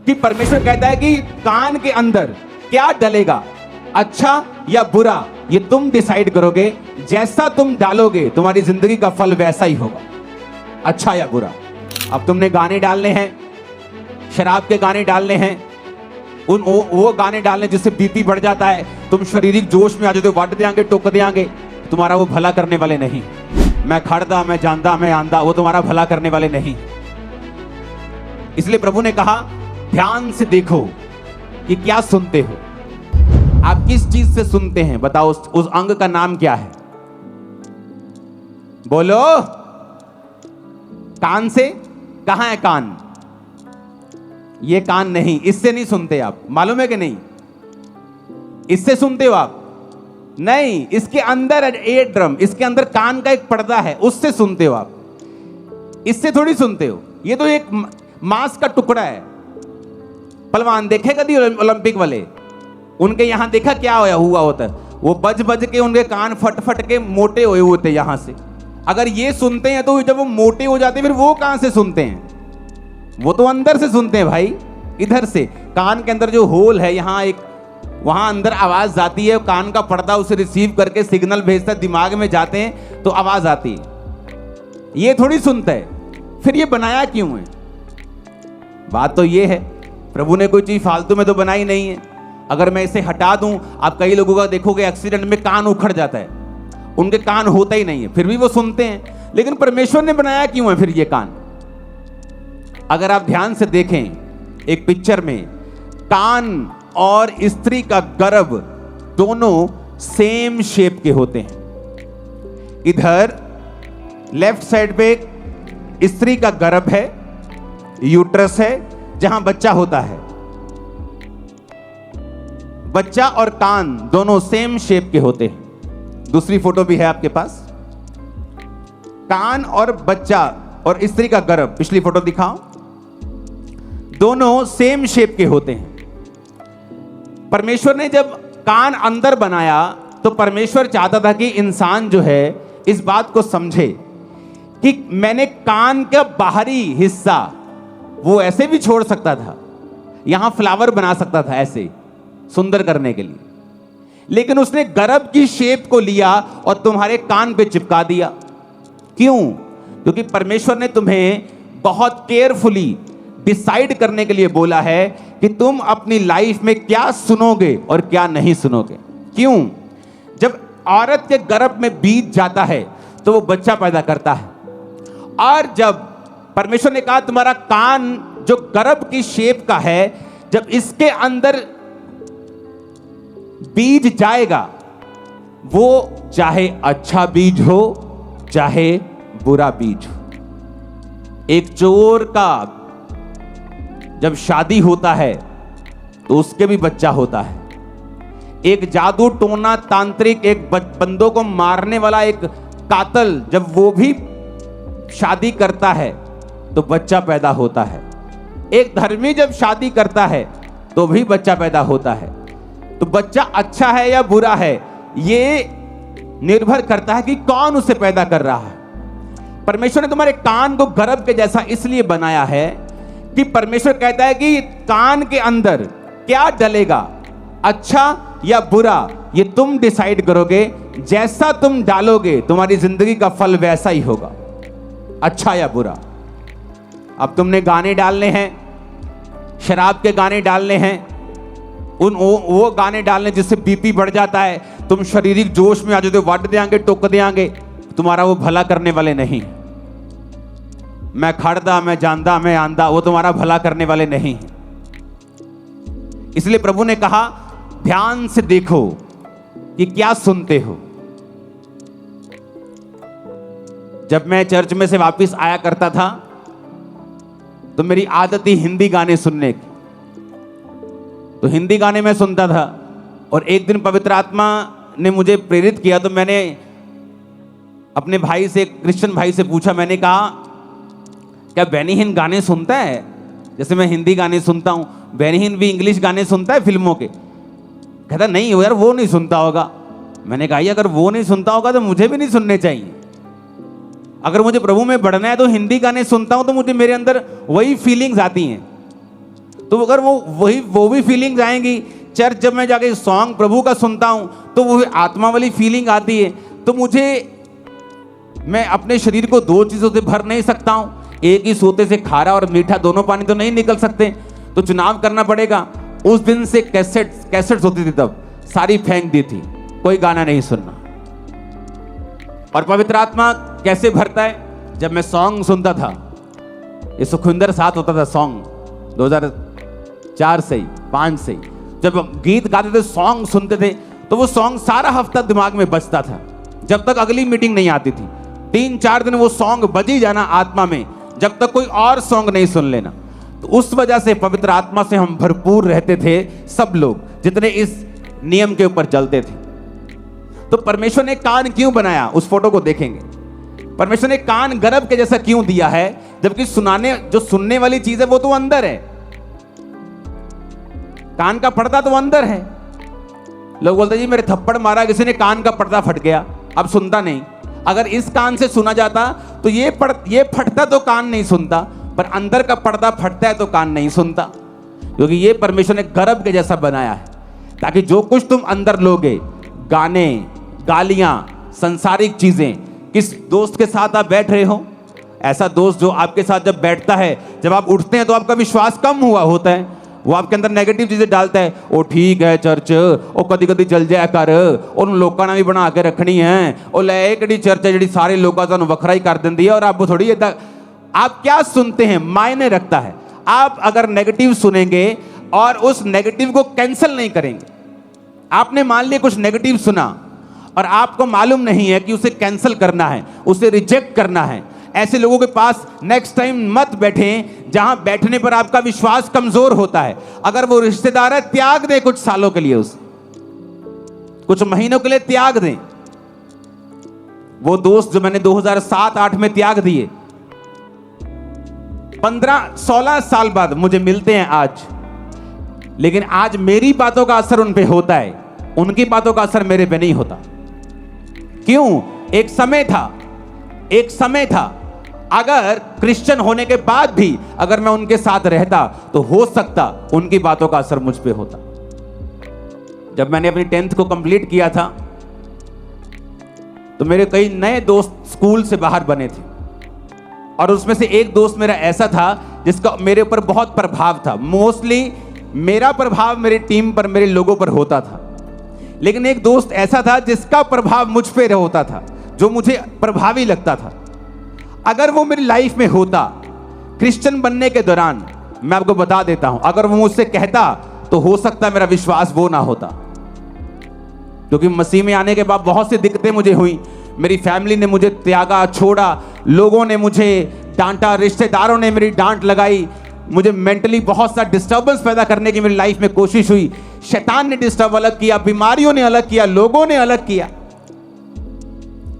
कि परमेश्वर कहता है कि कान के अंदर क्या डलेगा, अच्छा या बुरा, ये तुम डिसाइड करोगे। जैसा तुम डालोगे तुम्हारी जिंदगी का फल वैसा ही होगा, अच्छा या बुरा। अब तुमने गाने डालने हैं, शराब के गाने डालने हैं, वो गाने डालने जिससे बीपी बढ़ जाता है, तुम शारीरिक जोश में आ जाते हो, वाट देंगे, टोक देंगे, तुम्हारा वो भला करने वाले नहीं। मैं खड़दा, मैं जानदा, मैं आंदा, वो तुम्हारा भला करने वाले नहीं। इसलिए प्रभु ने कहा ध्यान से देखो कि क्या सुनते हो, आप किस चीज से सुनते हैं। बताओ उस अंग का नाम क्या है, बोलो। कान से, कहां है कान? ये कान नहीं, इससे नहीं सुनते आप, मालूम है कि नहीं? इससे सुनते हो आप? नहीं, इसके अंदर एयर ड्रम, इसके अंदर कान का एक पर्दा है, उससे सुनते हो आप, इससे थोड़ी सुनते हो। ये तो एक मांस का टुकड़ा है। पहलवान देखे कभी ओलंपिक वाले, उनके यहां देखा क्या हुआ होता है, वो बज बज के उनके कान फट फट के मोटे हुए होते यहां से। अगर ये सुनते हैं तो जब वो मोटे हो जाते हैं फिर वो कहां से सुनते हैं? वो तो अंदर से सुनते हैं भाई, इधर से। कान के अंदर जो होल है, यहां एक, वहां अंदर आवाज जाती है, कान का पर्दा उसे रिसीव करके सिग्नल भेजता है, दिमाग में जाते हैं तो आवाज आती है। ये थोड़ी सुनता है। फिर ये बनाया क्यों है? बात तो ये है, प्रभु ने कोई चीज फालतू में तो बनाई नहीं है। अगर मैं इसे हटा दूं, आप कई लोगों का देखोगे एक्सीडेंट में कान उखड़ जाता है, उनके कान होता ही नहीं है, फिर भी वो सुनते हैं। लेकिन परमेश्वर ने बनाया क्यों है फिर ये कान? अगर आप ध्यान से देखें एक पिक्चर में, कान और स्त्री का गर्भ दोनों सेम शेप के होते हैं। इधर लेफ्ट साइड पे स्त्री का गर्भ है, यूट्रस है, जहां बच्चा होता है। बच्चा और कान दोनों सेम शेप के होते हैं। दूसरी फोटो भी है आपके पास, कान और बच्चा और स्त्री का गर्भ, पिछली फोटो दिखाओ, दोनों सेम शेप के होते हैं। परमेश्वर ने जब कान अंदर बनाया तो परमेश्वर चाहता था कि इंसान जो है इस बात को समझे कि मैंने कान का बाहरी हिस्सा वो ऐसे भी छोड़ सकता था, यहां फ्लावर बना सकता था ऐसे सुंदर करने के लिए, लेकिन उसने गर्भ की शेप को लिया और तुम्हारे कान पे चिपका दिया। क्यों? क्योंकि परमेश्वर ने तुम्हें बहुत केयरफुली डिसाइड करने के लिए बोला है कि तुम अपनी लाइफ में क्या सुनोगे और क्या नहीं सुनोगे। क्यों? जब औरत के गर्भ में बीज जाता है तो वो बच्चा पैदा करता है, और जब परमेश्वर ने कहा तुम्हारा कान जो गर्भ की शेप का है, जब इसके अंदर बीज जाएगा, वो चाहे अच्छा बीज हो चाहे बुरा बीज हो। एक चोर का जब शादी होता है तो उसके भी बच्चा होता है। एक जादू टोना तांत्रिक, एक बंदों को मारने वाला एक कातल, जब वो भी शादी करता है तो बच्चा पैदा होता है। एक धर्मी जब शादी करता है तो भी बच्चा पैदा होता है। तो बच्चा अच्छा है या बुरा है, ये निर्भर करता है कि कौन उसे पैदा कर रहा है। परमेश्वर ने तुम्हारे कान को गर्भ के जैसा इसलिए बनाया है कि परमेश्वर कहता है कि कान के अंदर क्या डलेगा, अच्छा या बुरा, ये तुम डिसाइड करोगे। जैसा तुम डालोगे तुम्हारी जिंदगी का फल वैसा ही होगा, अच्छा या बुरा। अब तुमने गाने डालने हैं, शराब के गाने डालने हैं, वो गाने डालने जिससे बीपी बढ़ जाता है, तुम शारीरिक जोश में आ जाते हो, वाट देंगे, टोक देंगे, तुम्हारा वो भला करने वाले नहीं। मैं खड़दा, मैं जानदा, मैं आंदा, वो तुम्हारा भला करने वाले नहीं। इसलिए प्रभु ने कहा ध्यान से देखो कि क्या सुनते हो। जब मैं चर्च में से वापस आया करता था तो मेरी आदत थी हिंदी गाने सुनने की, तो हिंदी गाने मैं सुनता था। और एक दिन पवित्र आत्मा ने मुझे प्रेरित किया, तो मैंने अपने भाई से, क्रिश्चियन भाई से पूछा, मैंने कहा क्या बेनीहीन गाने सुनता है? जैसे मैं हिंदी गाने सुनता हूं, बेनीहीन भी इंग्लिश गाने सुनता है फिल्मों के? कहता नहीं यार वो नहीं सुनता होगा। मैंने कहा अगर वो नहीं सुनता होगा तो मुझे भी नहीं सुनने चाहिए। अगर मुझे प्रभु में बढ़ना है तो हिंदी गाने सुनता हूं तो मुझे मेरे अंदर वही फीलिंग्स आती हैं। तो अगर वो भी फीलिंग्स आएंगी, चर्च जब मैं जाके सॉन्ग प्रभु का सुनता हूं तो वो आत्मा वाली फीलिंग आती है, तो मैं अपने शरीर को दो चीजों से भर नहीं सकता हूं। एक ही सोते से खारा और मीठा दोनों पानी तो नहीं निकल सकते, तो चुनाव करना पड़ेगा। उस दिन से कैसेट्स होती थी, तब सारी फेंक दी थी, कोई गाना नहीं सुनना। और पवित्र आत्मा कैसे भरता है? जब मैं सॉन्ग सुनता था, ये सुखविंदर साथ होता था सॉन्ग 2004 से 5 से, जब गीत गाते थे, सॉन्ग सुनते थे, तो वो सॉन्ग सारा हफ्ता दिमाग में बजता था, जब तक अगली मीटिंग नहीं आती थी। 3-4 दिन वो सॉन्ग बज ही जाना आत्मा में, जब तक कोई और सॉन्ग नहीं सुन लेना। तो उस वजह से पवित्र आत्मा से हम भरपूर रहते थे, सब लोग जितने इस नियम के ऊपर चलते थे। तो परमेश्वर ने कान क्यों बनाया? उस फोटो को देखेंगे। परमेश्वर ने कान गर्भ के जैसा क्यों दिया है, जबकि जो सुनने वाली चीज है वो तो अंदर है। कान का पर्दा तो अंदर है। लोग बोलते जी मेरे थप्पड़ मारा किसी ने, कान का पर्दा फट गया, अब सुनता नहीं। अगर इस कान से सुना जाता तो ये फटता तो कान नहीं सुनता, पर अंदर का पर्दा फटता है तो कान नहीं सुनता, क्योंकि ये परमेश्वर ने गर्भ के जैसा बनाया है, ताकि जो कुछ तुम अंदर लोगे, गाने, गालियां, सांसारिक चीजें, किस दोस्त के साथ आप बैठ रहे हो, ऐसा दोस्त जो आपके साथ जब बैठता है, जब आप उठते हैं तो आपका विश्वास कम हुआ होता है, वो आपके अंदर नेगेटिव चीजें डालता है। ओ ठीक है चर्च, ओ कदी कदी चल जाया कर, उन लोगों ने भी बना के रखनी है, ओ ले कड़ी चर्च है जी सारे लोगों का वखरा ही कर देती है, और आप थोड़ी आप क्या सुनते हैं मायने रखता है। आप अगर नेगेटिव सुनेंगे और उस नेगेटिव को कैंसिल नहीं करेंगे, आपने मान लिया कुछ नेगेटिव सुना और आपको मालूम नहीं है कि उसे कैंसिल करना है, उसे रिजेक्ट करना है, ऐसे लोगों के पास नेक्स्ट टाइम मत बैठें जहां बैठने पर आपका विश्वास कमजोर होता है। अगर वो रिश्तेदार है, त्याग दें कुछ सालों के लिए, उसे कुछ महीनों के लिए त्याग दें। वो दोस्त जो मैंने 2007-8 में त्याग दिए, 15-16 साल बाद मुझे मिलते हैं आज, लेकिन आज मेरी बातों का असर उन पे होता है, उनकी बातों का असर मेरे पे नहीं होता। क्यों? एक समय था अगर क्रिश्चियन होने के बाद भी अगर मैं उनके साथ रहता तो हो सकता उनकी बातों का असर मुझ पे होता। जब मैंने अपनी 10th को कंप्लीट किया था तो मेरे कई नए दोस्त स्कूल से बाहर बने थे, और उसमें से एक दोस्त मेरा ऐसा था जिसका मेरे ऊपर बहुत प्रभाव था। मोस्टली मेरा प्रभाव मेरी टीम पर, मेरे लोगों पर होता था, लेकिन एक दोस्त ऐसा था जिसका प्रभाव मुझ पे होता था, जो मुझे प्रभावी लगता था। अगर वो मेरी लाइफ में होता क्रिश्चियन बनने के दौरान, मैं आपको बता देता हूं, अगर वो मुझसे कहता तो हो सकता मेरा विश्वास वो ना होता, क्योंकि मसीह में आने के बाद बहुत सी दिक्कतें मुझे हुई। मेरी फैमिली ने मुझे त्यागा, छोड़ा, लोगों ने मुझे डांटा, रिश्तेदारों ने मेरी डांट लगाई, मुझे मेंटली बहुत सा डिस्टर्बेंस पैदा करने की मेरी लाइफ में कोशिश हुई। शैतान ने डिस्टर्ब अलग किया, बीमारियों ने अलग किया, लोगों ने अलग किया।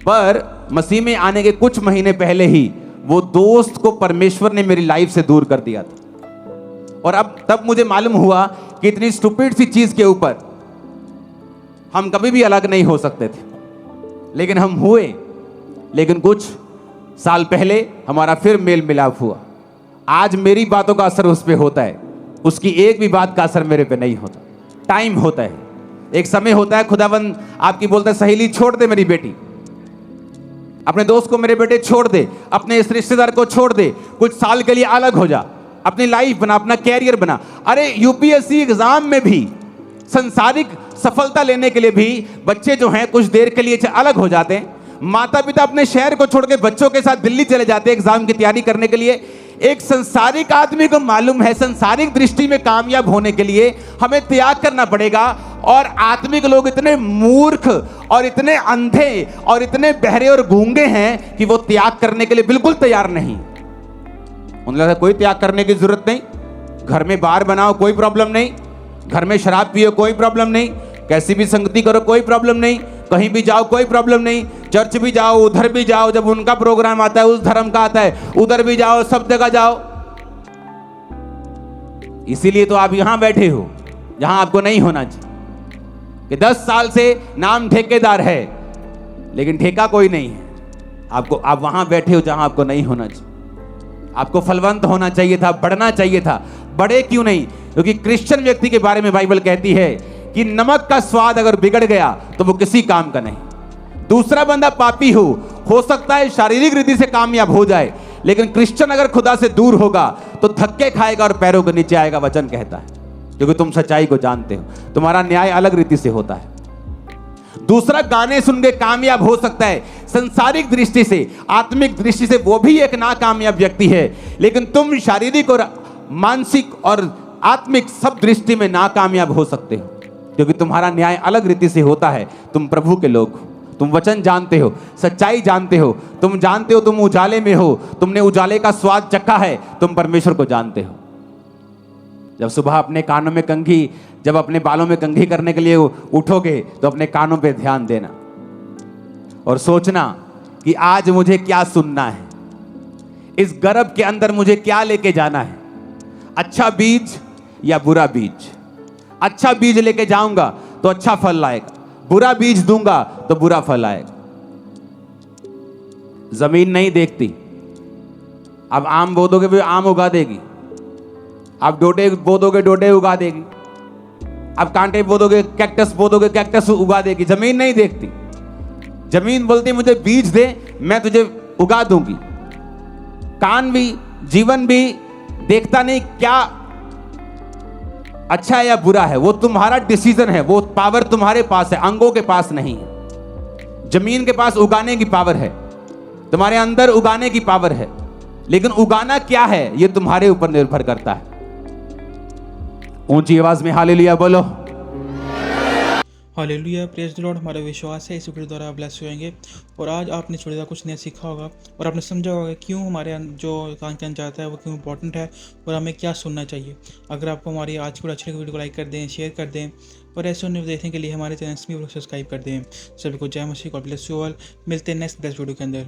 पर मसीह में आने के कुछ महीने पहले ही वो दोस्त को परमेश्वर ने मेरी लाइफ से दूर कर दिया था। और अब तब मुझे मालूम हुआ कि इतनी स्टूपिड सी चीज के ऊपर हम कभी भी अलग नहीं हो सकते थे, लेकिन हम हुए। लेकिन कुछ साल पहले हमारा फिर मेल मिलाप हुआ। आज मेरी बातों का असर उस पर होता है, उसकी एक भी बात का असर मेरे पे नहीं होता। टाइम होता है, एक समय होता है, खुदाबंद आपकी बोलता है सहेली छोड़ दे मेरी बेटी, अपने दोस्त को मेरे बेटे छोड़ दे, अपने इस रिश्तेदार को छोड़ दे, कुछ साल के लिए अलग हो जा, अपनी लाइफ बना, अपना कैरियर बना। अरे यूपीएससी एग्जाम में भी, संसारिक सफलता लेने के लिए भी बच्चे जो हैं कुछ देर के लिए अलग हो जाते हैं। माता पिता अपने शहर को छोड़ के बच्चों के साथ दिल्ली चले जाते हैं एग्जाम की तैयारी करने के लिए। एक संसारिक आदमी को मालूम है संसारिक दृष्टि में कामयाब होने के लिए हमें त्याग करना पड़ेगा, और आत्मिक लोग इतने मूर्ख और इतने अंधे और इतने बहरे और गूंगे हैं कि वो त्याग करने के लिए बिल्कुल तैयार नहीं। उन्हें लगता है कोई त्याग करने की जरूरत नहीं, घर में बार बनाओ कोई प्रॉब्लम नहीं, घर में शराब पियो कोई प्रॉब्लम नहीं, कैसी भी संगति करो कोई प्रॉब्लम नहीं, कहीं भी जाओ कोई प्रॉब्लम नहीं, चर्च भी जाओ, उधर भी जाओ, जब उनका प्रोग्राम आता है, उस धर्म का आता है, उधर भी जाओ, सब जगह जाओ। इसीलिए तो आप यहां बैठे हो जहां आपको नहीं होना चाहिए, कि 10 साल से नाम ठेकेदार है लेकिन ठेका कोई नहीं है। आप वहां बैठे हो जहां आपको नहीं होना चाहिए। आपको फलवंत होना चाहिए था, बढ़ना चाहिए था। बड़े क्यों नहीं? क्योंकि क्रिश्चियन व्यक्ति के बारे में बाइबल कहती है कि नमक का स्वाद अगर बिगड़ गया तो वो किसी काम का नहीं। दूसरा बंदा पापी हो सकता है शारीरिक रीति से कामयाब हो जाए, लेकिन क्रिश्चियन अगर खुदा से दूर होगा तो धक्के खाएगा और पैरों के नीचे आएगा, वचन कहता है, क्योंकि तुम सच्चाई को जानते हो। तुम्हारा न्याय अलग रीति से होता है। दूसरा गाने सुन के कामयाब हो सकता है, संसारिक दृष्टि से, आत्मिक दृष्टि से वो भी एक नाकामयाब व्यक्ति है, लेकिन तुम शारीरिक और मानसिक और आत्मिक सब दृष्टि में नाकामयाब हो सकते हो, क्योंकि तुम्हारा न्याय अलग रीति से होता है। तुम प्रभु के लोग हो, तुम वचन जानते हो, सच्चाई जानते हो, तुम जानते हो तुम उजाले में हो, तुमने उजाले का स्वाद चखा है, तुम परमेश्वर को जानते हो। जब सुबह अपने कानों में कंघी, जब अपने बालों में कंघी करने के लिए उठोगे तो अपने कानों पे ध्यान देना और सोचना कि आज मुझे क्या सुनना है, इस गर्भ के अंदर मुझे क्या लेके जाना है, अच्छा बीज या बुरा बीज। अच्छा बीज लेके जाऊंगा तो अच्छा फल लाएगा, बुरा बीज दूंगा तो बुरा फल आएगा। जमीन नहीं देखती, अब आम बो दोगे भी आम उगा देगी, आप डोडे बो दोगे डोडे उगा देगी, आप कांटे बो दोगे, कैक्टस बो दोगे, कैक्टस उगा देगी। जमीन नहीं देखती, जमीन बोलती मुझे बीज दे, मैं तुझे उगा दूंगी। कान भी, जीवन भी देखता नहीं क्या अच्छा है या बुरा है, वो तुम्हारा डिसीजन है, वो पावर तुम्हारे पास है, अंगों के पास नहीं है। जमीन के पास उगाने की पावर है, तुम्हारे अंदर उगाने की पावर है, लेकिन उगाना क्या है ये तुम्हारे ऊपर निर्भर करता है। ऊंची आवाज में हालेलुया बोलो। Hallelujah, praise the Lord. हमारा विश्वास है इस वीडियो द्वारा आप ब्लेस होंगे और आज आपने इस वीडियो कुछ नया सीखा होगा और आपने समझा होगा क्यों हमारे जो कान कहना चाहता है वो क्यों इंपॉर्टेंट है और हमें क्या सुनना चाहिए। अगर आपको हमारी आज की अच्छी वीडियो को लाइक कर दें, शेयर कर दें और ऐसे उन्हें देखने के लिए हमारे चैनल भी सब्सक्राइब कर दें। सभी को जय मसीह, गॉड ब्लेस यू ऑल। मिलते हैं नेक्स्ट बेस्ट वीडियो के अंदर।